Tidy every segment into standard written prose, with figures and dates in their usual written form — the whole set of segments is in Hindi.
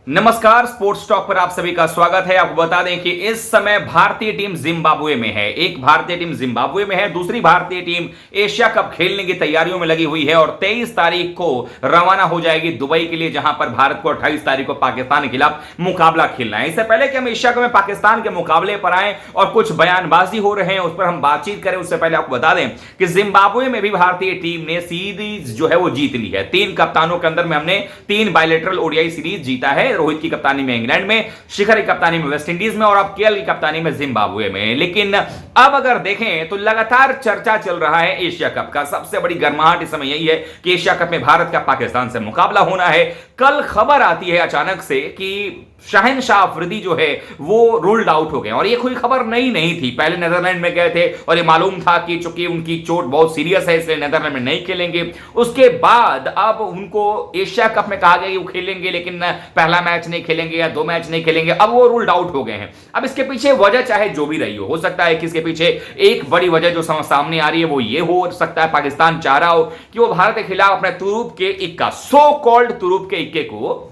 नमस्कार, स्पोर्ट्स टॉक पर आप सभी का स्वागत है। आपको बता दें कि इस समय भारतीय टीम जिम्बाब्वे में है। एक भारतीय टीम जिम्बाब्वे में है, दूसरी भारतीय टीम एशिया कप खेलने की तैयारियों में लगी हुई है और 23 तारीख को रवाना हो जाएगी दुबई के लिए, जहां पर भारत को 28 तारीख को पाकिस्तान के खिलाफ मुकाबला खेलना है। इससे पहले कि हम एशिया कप में पाकिस्तान के मुकाबले पर आए और कुछ बयानबाजी हो रहे हैं उस पर हम बातचीत करें, उससे पहले आपको बता दें कि जिम्बाब्वे में भी भारतीय टीम ने सीरीज जो है वो जीत ली है। 3 कप्तानों के अंदर में हमने 3 बायलैटरल ओडीआई सीरीज जीता है। रोहित की कप्तानी में इंग्लैंड में, शिखर की कप्तानी में वेस्ट इंडीज में और अब केएल की कप्तानी में जिम्बाब्वे में। लेकिन अब अगर देखें तो लगातार चर्चा चल रहा है एशिया कप का। सबसे बड़ी गर्माहट इस समय यही है कि एशिया कप में भारत का पाकिस्तान से मुकाबला होना है। कल खबर आती है अचानक से कि शहनशाह अफरीदी जो है वो रूल्ड आउट हो गए और ये कोई खबर नहीं थी। पहले नीदरलैंड में गए थे और ये मालूम था कि चूंकि उनकी चोट बहुत सीरियस है इसलिए नीदरलैंड में नहीं खेलेंगे। उसके बाद अब उनको एशिया कप में कहा गया कि वो खेलेंगे, लेकिन पहला मैच नहीं खेलेंगे या 2 मैच नहीं खेलेंगे। अब वो रूल्ड आउट हो गए हैं। अब इसके पीछे वजह चाहे जो भी रही हो सकता है कि इसके पीछे एक बड़ी वजह जो सामने आ रही है वो ये हो सकता है पाकिस्तान चाह रहा हो कि वो भारत के खिलाफ अपने तुरूप के इक्का, सो कॉल्ड तुरूप के इक्के को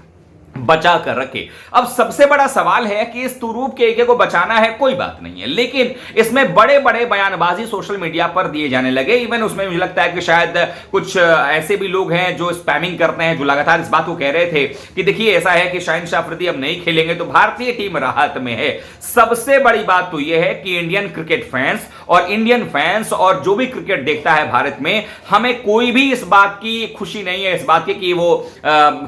बचा कर रखे। अब सबसे बड़ा सवाल है कि इस तुरूप के इक्के को बचाना है, कोई बात नहीं है, लेकिन इसमें बड़े बड़े बयानबाजी सोशल मीडिया पर दिए जाने लगे। इवन उसमें मुझे लगता है कि शायद कुछ ऐसे भी लोग हैं जो स्पैमिंग करते हैं, जो लगातार इस बात को कह रहे थे कि देखिए ऐसा है कि शहनशाह अफरीदी अब नहीं खेलेंगे तो भारतीय टीम राहत में है। सबसे बड़ी बात तो यह है कि इंडियन क्रिकेट फैंस और जो भी क्रिकेट देखता है भारत में, हमें कोई भी इस बात की खुशी नहीं है, इस बात की कि वो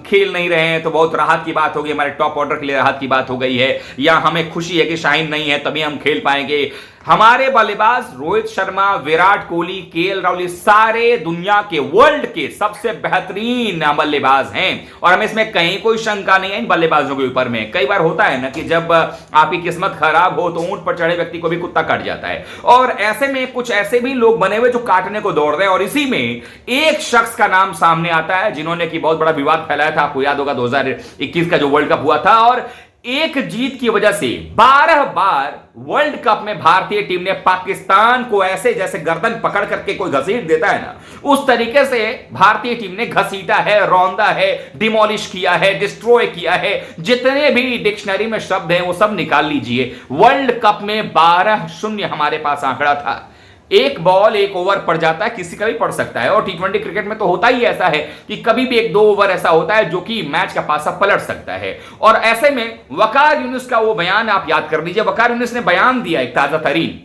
खेल नहीं रहे हैं तो बहुत राहत की बात होगी, हमारे टॉप ऑर्डर के लिए राहत की बात हो गई है, या हमें खुशी है कि शाहीन नहीं है तभी हम खेल पाएंगे। हमारे बल्लेबाज रोहित शर्मा, विराट कोहली, केएल राहुल सारे दुनिया के, वर्ल्ड के सबसे बेहतरीन बल्लेबाज हैं और हमें इसमें कहीं कोई शंका नहीं है इन बल्लेबाजों के ऊपर में। कई बार होता है ना कि जब आपकी किस्मत खराब हो तो ऊंट पर चढ़े व्यक्ति को भी कुत्ता काट जाता है, और ऐसे में कुछ ऐसे भी लोग बने हुए जो काटने को दौड़ रहे हैं। और इसी में एक शख्स का नाम सामने आता है जिन्होंने की बहुत बड़ा विवाद फैलाया था। आपको याद होगा 2021 का जो वर्ल्ड कप हुआ था और एक जीत की वजह से 12 बार वर्ल्ड कप में भारतीय टीम ने पाकिस्तान को ऐसे जैसे गर्दन पकड़ करके कोई घसीट देता है ना, उस तरीके से भारतीय टीम ने घसीटा है, रौंदा है, डिमोलिश किया है, डिस्ट्रॉय किया है। जितने भी डिक्शनरी में शब्द हैं वो सब निकाल लीजिए। वर्ल्ड कप में 12-0 हमारे पास आंकड़ा था। एक बॉल 1 ओवर पड़ जाता है, किसी का भी पड़ सकता है, और टी20 क्रिकेट में तो होता ही ऐसा है कि कभी भी 1-2 ओवर ऐसा होता है जो कि मैच का पासा पलट सकता है। और ऐसे में वकार यूनुस का वो बयान आप याद कर लीजिए। वकार यूनुस ने बयान दिया एक ताजा तरीन,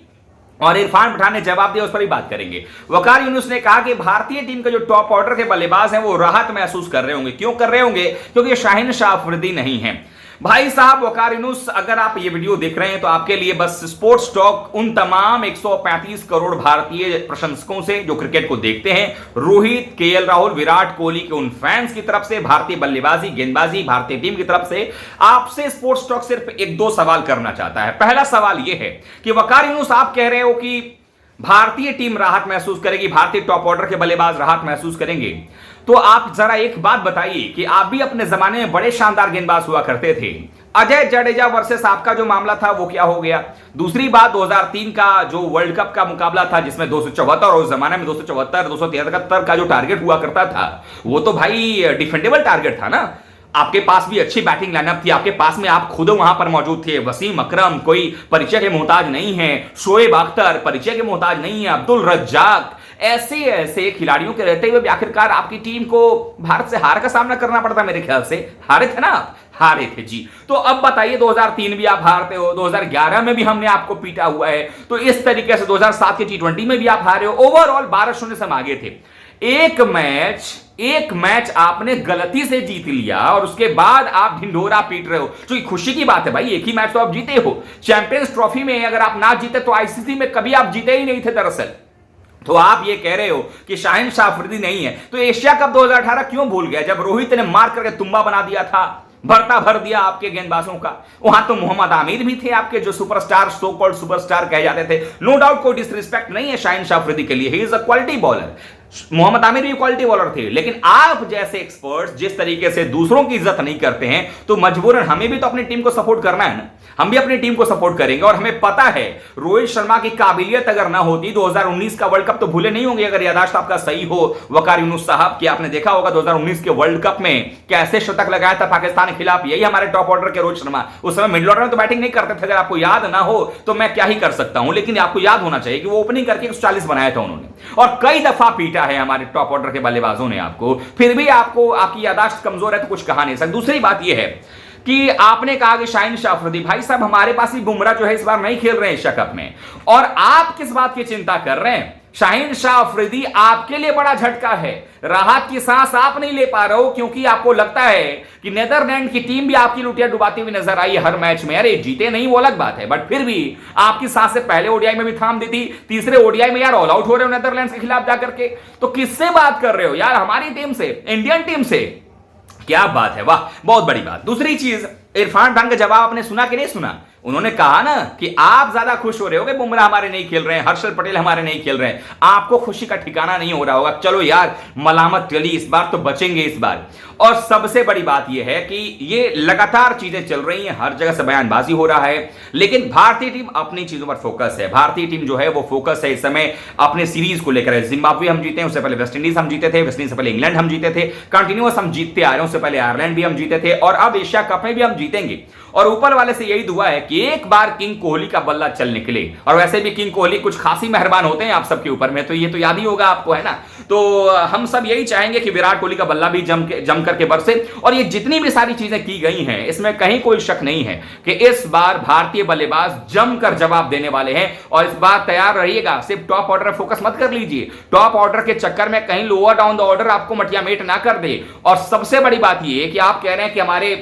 और इरफान पठान ने जवाब दिया, उस पर ही बात करेंगे। वकार यूनुस ने कहा कि भारतीय टीम के जो टॉप ऑर्डर के बल्लेबाज हैं वो राहत महसूस कर रहे होंगे। क्यों कर रहे होंगे? क्योंकि शाहीनशाह अफरीदी नहीं है। भाई साहब वकार यूनुस, अगर आप ये वीडियो देख रहे हैं तो आपके लिए बस स्पोर्ट्स टॉक उन तमाम 135 करोड़ भारतीय प्रशंसकों से जो क्रिकेट को देखते हैं, रोहित, केएल राहुल, विराट कोहली के उन फैंस की तरफ से, भारतीय बल्लेबाजी, गेंदबाजी, भारतीय टीम की तरफ से आपसे स्पोर्ट्स टॉक सिर्फ 1-2 सवाल करना चाहता है। पहला सवाल यह है कि वकार यूनुस, आप कह रहे हो कि भारतीय टीम राहत महसूस करेगी, भारतीय टॉप ऑर्डर के बल्लेबाज राहत महसूस करेंगे, तो आप जरा एक बात बताइए कि आप भी अपने जमाने में बड़े शानदार गेंदबाज हुआ करते थे। अजय जडेजा वर्सेस आपका जो मामला था वो क्या हो गया? दूसरी बात, 2003 का जो वर्ल्ड कप का मुकाबला था जिसमें 274, और उस जमाने में 274, 273 का जो टारगेट हुआ करता था वो तो भाई डिफेंडेबल टारगेट था ना। आपके पास भी अच्छी बैटिंग लाइनअप थी, आपके पास में आप खुद वहां पर मौजूद थे। वसीम अकरम कोई परिचय के मोहताज नहीं है, शोएब अख्तर परिचय के मोहताज नहीं है, अब्दुल रज्जाक, ऐसे ऐसे खिलाड़ियों के रहते हुए भी आखिरकार आपकी टीम को भारत से हार का सामना करना पड़ता। मेरे ख्याल से हारे थे ना, हारे थे जी। तो अब बताइए, 2003 भी आप हारते हो, 2011 में भी हमने आपको पीटा हुआ है, तो इस तरीके से 2007 के टी20 में भी आप हारे हो। ओवरऑल 12-0 से हम आगे थे। एक मैच आपने गलती से जीत लिया और उसके बाद आप ढिंढोरा पीट रहे हो, जो खुशी की बात है भाई। एक ही मैच तो आप जीते हो। चैंपियंस ट्रॉफी में अगर आप ना जीते तो आईसीसी में कभी आप जीते ही नहीं थे दरअसल। तो आप ये कह रहे हो कि शाहीनशाह अफरीदी नहीं है, तो एशिया कप 2018 क्यों भूल गया जब रोहित ने मार करके तुम्बा बना दिया था, भरता भर दिया आपके गेंदबाजों का? वहां तो मोहम्मद आमिर भी थे आपके, जो सुपरस्टार, सो कॉल्ड सुपरस्टार कहे जाते थे। नो डाउट, कोई डिसरिस्पेक्ट नहीं है शाहीनशाह अफरीदी के लिए, he is a quality bowler. Mohammad Amir भी क्वालिटी बॉलर थे, लेकिन आप जैसे एक्सपर्ट्स जिस तरीके से दूसरों की इज्जत नहीं करते हैं तो मजबूरन हमें भी तो अपनी टीम को सपोर्ट करना है ना। हम भी अपनी टीम को सपोर्ट करेंगे। और हमें पता है रोहित शर्मा की काबिलियत अगर ना होती 2019 का वर्ल्ड कप तो भूले नहीं होंगे अगर याददाश्त आपका सही हो वकार यूनुस साहब की। आपने देखा होगा 2019 के वर्ल्ड कप में कैसे शतक लगाया था पाकिस्तान के खिलाफ, यही हमारे टॉप ऑर्डर के रोहित शर्मा। उस समय मिडिल ऑर्डर में तो बैटिंग नहीं करते थे, अगर आपको याद ना हो तो मैं क्या ही कर सकता हूं, लेकिन आपको याद होना चाहिए कि वो ओपनिंग करके 140 बनाया था उन्होंने, और कई दफा पीटा है हमारे टॉप ऑर्डर के बल्लेबाजों ने आपको। फिर भी आपको आपकी याददाश्त कमजोर है तो कुछ कहा नहीं सकता। दूसरी बात यह है कि आपने कहा कि शाहीन शाह अफरीदी, भाई साहब हमारे पास ही बुमराह जो है इस बार नहीं खेल रहे हैं एशिया कप में, और आप किस बात की चिंता कर रहे हैं? शाहीन शाह अफरीदी आपके लिए बड़ा झटका है, राहत की सांस आप नहीं ले पा रहे हो, क्योंकि आपको लगता है कि नीदरलैंड की टीम भी आपकी लुटिया डुबाती हुई नजर आई हर मैच में। अरे जीते नहीं वो अलग बात है, बट फिर भी आपकी सांसें पहले ओडीआई में भी थाम दी थी, तीसरे ओडीआई में यार ऑल आउट हो रहे हो नीदरलैंड के खिलाफ जाकर के, तो किससे बात कर रहे हो यार? हमारी टीम से, इंडियन टीम से। क्या बात है, वाह, बहुत बड़ी बात। दूसरी चीज, इरफान खान का जवाब आपने सुना कि नहीं सुना? उन्होंने कहा ना कि आप ज्यादा खुश हो रहे हो कि बुमराह हमारे नहीं खेल रहे हैं, हर्षल पटेल हमारे नहीं खेल रहे हैं, आपको खुशी का ठिकाना नहीं हो रहा होगा। चलो यार, मलामत चली, इस बार तो बचेंगे इस बार। और सबसे बड़ी बात यह है कि ये लगातार चीजें चल रही हैं, हर जगह से बयानबाजी हो रहा है, लेकिन भारतीय टीम अपनी चीजों पर फोकस है। भारतीय टीम जो है वो फोकस है इस समय अपने सीरीज को लेकर। जिम्बाब्वे हम जीते हैं, उससे पहले वेस्ट इंडीज हम जीते थे, वेस्ट इंडीज से पहले इंग्लैंड हम जीते थे, कंटिन्यूअस हम जीतते आ रहे हैं, उससे पहले आयरलैंड भी हम जीते थे, और अब एशिया कप में भी हम जीतेंगे। और ऊपर वाले से यही दुआ है कि एक बार किंग कोहली का बल्ला चल निकले। और वैसे भी किंग कोहली कुछ खासी मेहरबान होते हैं आप सबके ऊपर में, तो ये तो याद ही होगा आपको, है ना? तो हम सब यही चाहेंगे कि विराट कोहली का बल्ला भी जम करके बरसे। और ये जितनी भी सारी चीजें की गई हैं, इसमें कहीं कोई शक नहीं है कि इस बार भारतीय बल्लेबाज जमकर जवाब देने वाले हैं। और इस बार तैयार रहिएगा, सिर्फ टॉप ऑर्डर फोकस मत कर लीजिए, टॉप ऑर्डर के चक्कर में कहीं लोअर डाउन द ऑर्डर आपको मटियामेट ना कर दे। और सबसे बड़ी बात यह है कि आप कह रहे हैं कि हमारे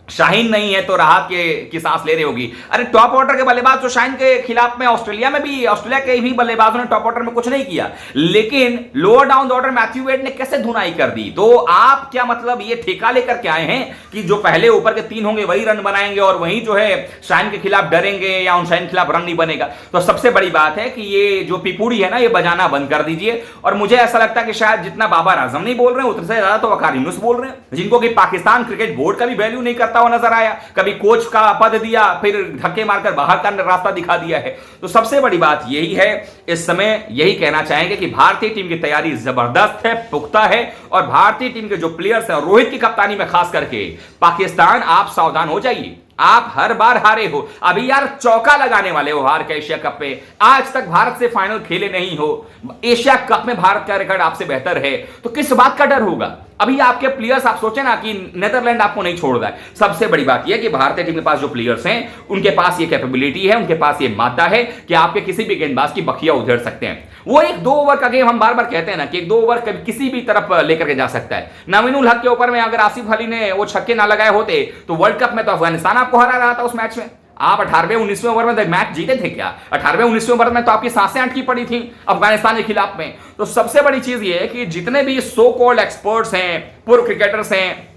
शाहीन नहीं है तो राहत की सांस ले रही होगी। अरे टॉप ऑर्डर के बल्लेबाज तो शाहीन के खिलाफ में ऑस्ट्रेलिया में भी, ऑस्ट्रेलिया के भी बल्लेबाजों ने टॉप ऑर्डर में कुछ नहीं किया, लेकिन lower down the order Matthew Wade ने कैसे धुनाई कर दी। तो आप क्या मतलब ये ठेका लेकर के आए हैं कि जो पहले ऊपर के 3 होंगे वही रन बनाएंगे और वही जो है शाहीन के खिलाफ डरेंगे या उन शाहीन के खिलाफ रन नहीं बनेगा? तो सबसे बड़ी बात है कि ये जो पिपूड़ी है ना, ये बजाना बंद कर दीजिए। और मुझे ऐसा लगता है कि शायद जितना बाबर आजम नहीं बोल रहे हैं, उतने से ज्यादा तो वकार यूनुस बोल रहे हैं, जिनको कि पाकिस्तान क्रिकेट बोर्ड का भी वैल्यू नहीं करता हुआ नजर आया। कभी कोच का पद दिया, फिर धक्के मारकर बाहर का रास्ता दिखा दिया है। तो सबसे बड़ी बात यही है, इस समय यही कहना चाहेंगे कि भारतीय टीम की तैयारी जबरदस्त है, पुख्ता है, और भारतीय टीम के जो प्लेयर्स हैं, रोहित की कप्तानी में खास करके, पाकिस्तान आप सावधान हो जाइए। आप हर बार हारे हो, अभी यार चौका लगाने वाले हो हार के एशिया कप पे। आज तक भारत से फाइनल खेले नहीं हो, एशिया कप में भारत का रिकॉर्ड आपसे बेहतर है, तो किस बात का डर होगा? अभी आपके प्लेयर्स, आप सोचें ना कि नीदरलैंड आपको नहीं छोड़ रहा है। सबसे बड़ी बात यह कि भारतीय टीम के पास जो प्लेयर्स हैं, उनके पास ये कैपेबिलिटी है, उनके पास ये मादा है कि आपके किसी भी गेंदबाज की बखिया उधेड़ सकते हैं। वो एक 2 ओवर का गेम, हम बार बार कहते हैं ना कि एक 2 ओवर किसी भी तरफ लेकर के जा सकता है। नवीनुल हक के ऊपर में अगर आसिफ अली ने वो छक्के ना लगाए होते तो वर्ल्ड कप में तो अफगानिस्तान आपको हरा रहा था उस मैच में। आप 18वें 19वें ओवर में मैच जीते थे क्या? 18वें 19वें ओवर में तो आपकी सांसें अटकी पड़ी थी अफगानिस्तान के खिलाफ में। तो सबसे बड़ी चीज ये है कि जितने भी सो कॉल्ड एक्सपर्ट्स हैं, पूर्व क्रिकेटर्स हैं,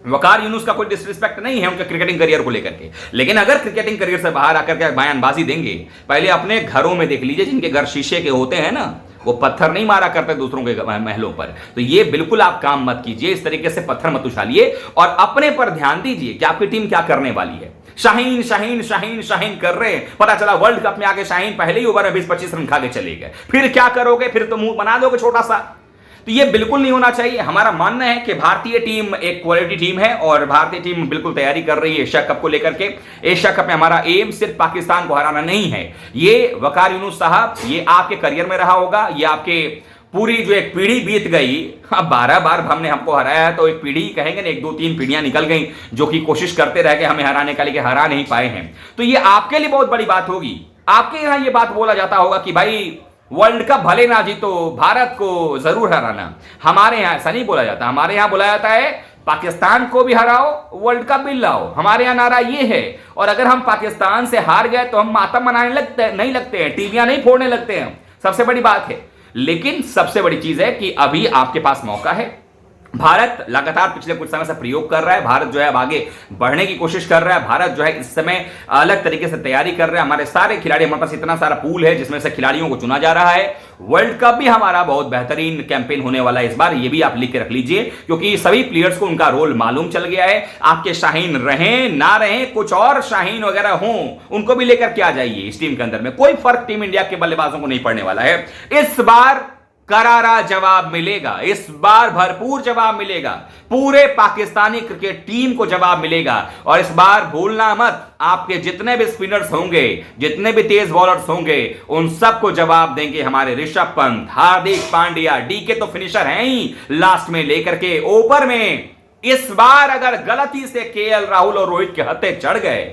वकार यूनुस का कोई डिसरिस्पेक्ट नहीं है उनके क्रिकेटिंग करियर को लेकर के, लेकिन अगर क्रिकेटिंग करियर से बाहर आकर के बयानबाजी देंगे, पहले अपने घरों में देख लीजिए, जिनके घर शीशे के होते हैं ना, वो पत्थर नहीं मारा करते दूसरों के महलों पर। तो ये बिल्कुल आप काम मत कीजिए, इस तरीके से पत्थर मत उछालिए और अपने पर ध्यान दीजिए कि आपकी टीम क्या करने वाली है। शाहीन शाहीन शाहीन शाहीन कर रहे हैं, पता चला वर्ल्ड कप में आके शाहीन पहले ही ओवर में 20-25 रन खा के चले गए, फिर क्या करोगे? फिर तो मुंह बना दोगे छोटा सा। तो ये बिल्कुल नहीं होना चाहिए। हमारा मानना है कि भारतीय टीम एक क्वालिटी टीम है और भारतीय टीम बिल्कुल तैयारी कर रही है एशिया कप को लेकर के। एशिया कप में हमारा एम सिर्फ पाकिस्तान को हराना नहीं है। ये वकार यूनुस साहब, ये आपके करियर में रहा होगा, ये आपके पूरी जो एक पीढ़ी बीत गई, अब 12 बार हमने हमको हराया है, तो एक पीढ़ी कहेंगे ना, 1-2-3 पीढ़ियां निकल गई जो कि कोशिश करते रह गए हमें हराने का, लेकिन हरा नहीं पाए हैं। तो ये आपके लिए बहुत बड़ी बात होगी। आपके यहां ये बात बोला जाता होगा कि भाई वर्ल्ड कप भले ना जीतो, भारत को जरूर हराना। हमारे यहां ऐसा नहीं बोला जाता, हमारे यहां बोला जाता है पाकिस्तान को भी हराओ, वर्ल्ड कप भी लाओ। हमारे यहां नारा ये है। और अगर हम पाकिस्तान से हार गए तो हम मातम मनाने नहीं लगते हैं, टीवियां नहीं फोड़ने लगते हैं, सबसे बड़ी बात है। लेकिन सबसे बड़ी चीज है कि अभी आपके पास मौका है, भारत लगातार पिछले कुछ समय से प्रयोग कर रहा है। भारत जो है अब आगे बढ़ने की कोशिश कर रहा है। भारत जो है इस समय अलग तरीके से तैयारी कर रहा है। हमारे सारे खिलाड़ी, हमारे पास इतना सारा पूल है जिसमें से खिलाड़ियों को चुना जा रहा है। वर्ल्ड कप भी हमारा बहुत बेहतरीन कैंपेन होने वाला है इस बार, ये भी आप लिख के रख लीजिए, क्योंकि सभी प्लेयर्स को उनका रोल मालूम चल गया है। आपके शाहीन रहें ना रहें, कुछ और शाहीन वगैरह हों, उनको भी लेकर के आ जाइए इस टीम के अंदर में। कोई फर्क टीम इंडिया के बल्लेबाजों को नहीं पड़ने वाला है। इस बार करारा जवाब मिलेगा, इस बार भरपूर जवाब मिलेगा, पूरे पाकिस्तानी क्रिकेट टीम को जवाब मिलेगा। और इस बार भूलना मत, आपके जितने भी स्पिनर्स होंगे, जितने भी तेज बॉलर्स होंगे, उन सबको जवाब देंगे हमारे ऋषभ पंत, हार्दिक पांड्या, डीके तो फिनिशर हैं ही, लास्ट में लेकर के ओपर में इस बार अगर गलती से केएल राहुल और रोहित के हत्थे चढ़ गए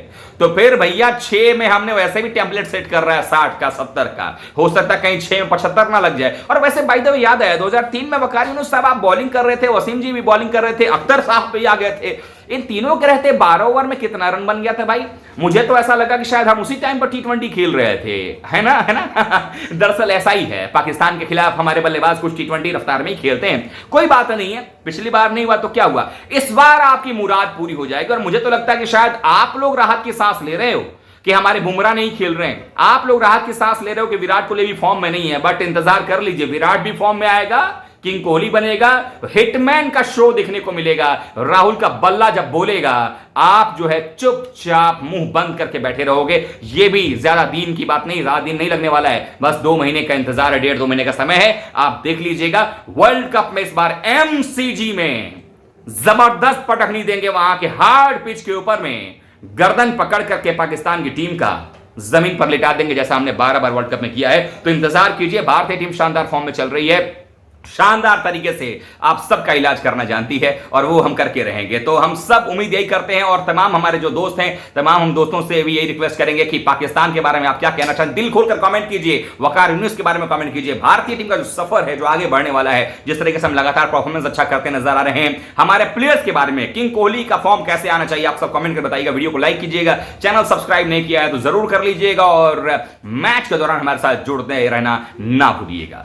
तो फिर भैया 6 में हमने वैसे भी टेम्पलेट सेट कर रहा है 60 का 70 का, हो सकता है कहीं 6 में 75 ना लग जाए। और वैसे बाय द वे याद आया 2003 में वकारी यूनुस साहब आप बॉलिंग कर रहे थे, वसीम जी भी बॉलिंग कर रहे थे, अख्तर साहब भी आ गए थे, इन तीनों के रहते 12 ओवर में कितना रन बन गया था भाई। मुझे तो ऐसा लगा कि शायद हम उसी टाइम पर T20 खेल रहे थे, है ना दरअसल ऐसा ही है, पाकिस्तान के खिलाफ हमारे बल्लेबाज कुछ T20 रफ्तार में ही खेलते हैं। कोई बात नहीं है, पिछली बार नहीं हुआ तो क्या हुआ, इस बार आपकी मुराद पूरी हो जाएगी। और मुझे तो लगता है कि शायद आप लोग राहत की सांस ले रहे हो कि हमारे बुमराह नहीं खेल रहे हैं, आप लोग राहत की सांस ले रहे हो कि विराट कोहली भी फॉर्म में नहीं है। बट इंतजार कर लीजिए, विराट भी फॉर्म में आएगा, किंग कोहली बनेगा, हिटमैन का शो देखने को मिलेगा। राहुल का बल्ला जब बोलेगा आप जो है चुपचाप मुंह बंद करके बैठे रहोगे। ये भी ज्यादा दिन की बात नहीं, रात दिन नहीं लगने वाला है, बस 2 महीने का इंतजार है, 1.5-2 महीने का समय है। आप देख लीजिएगा वर्ल्ड कप में इस बार MCG में जबरदस्त पटखनी देंगे, वहां के हार्ड पिच के ऊपर में गर्दन पकड़ करके पाकिस्तान की टीम का जमीन पर लिटा देंगे, जैसा हमने 12 बार वर्ल्ड कप में किया है। तो इंतजार कीजिए, भारतीय टीम शानदार फॉर्म में चल रही है, शानदार तरीके से आप सबका इलाज करना जानती है और वो हम करके रहेंगे। तो हम सब उम्मीद यही करते हैं और तमाम हमारे जो दोस्त हैं, तमाम हम दोस्तों से भी यही रिक्वेस्ट करेंगे कि पाकिस्तान के बारे में आप क्या कहना चाहते हैं, दिल खोलकर कमेंट कीजिए। वकार यूनुस के बारे में कमेंट कीजिए। भारतीय टीम का जो सफर है, जो आगे बढ़ने वाला है, जिस तरीके से हम लगातार परफॉर्मेंस अच्छा करते नजर आ रहे हैं, हमारे प्लेयर्स के बारे में, किंग कोहली का फॉर्म कैसे आना चाहिए, आप सब कमेंट कर बताइएगा। वीडियो को लाइक कीजिएगा, चैनल सब्सक्राइब नहीं किया है तो जरूर कर लीजिएगा और मैच के दौरान हमारे साथ जुड़ते रहना ना भूलिएगा।